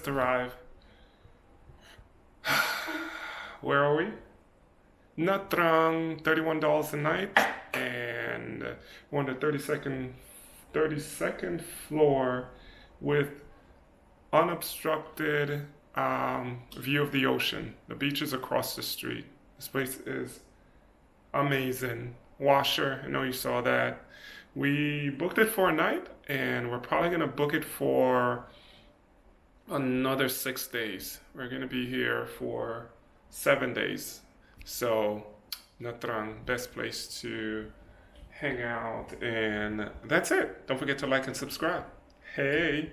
just arrived. Where are we? Nha Trang, $31 a night, and we're on the 32nd floor with unobstructed view of the ocean. The beach is across the street. This place is amazing. Washer, I know you saw that. We booked it for a night, and we're probably gonna book it for another 6 days. We're gonna be here for 7 days. So, Nha Trang, best place to hang out, and that's it. Don't forget to like and subscribe. Hey!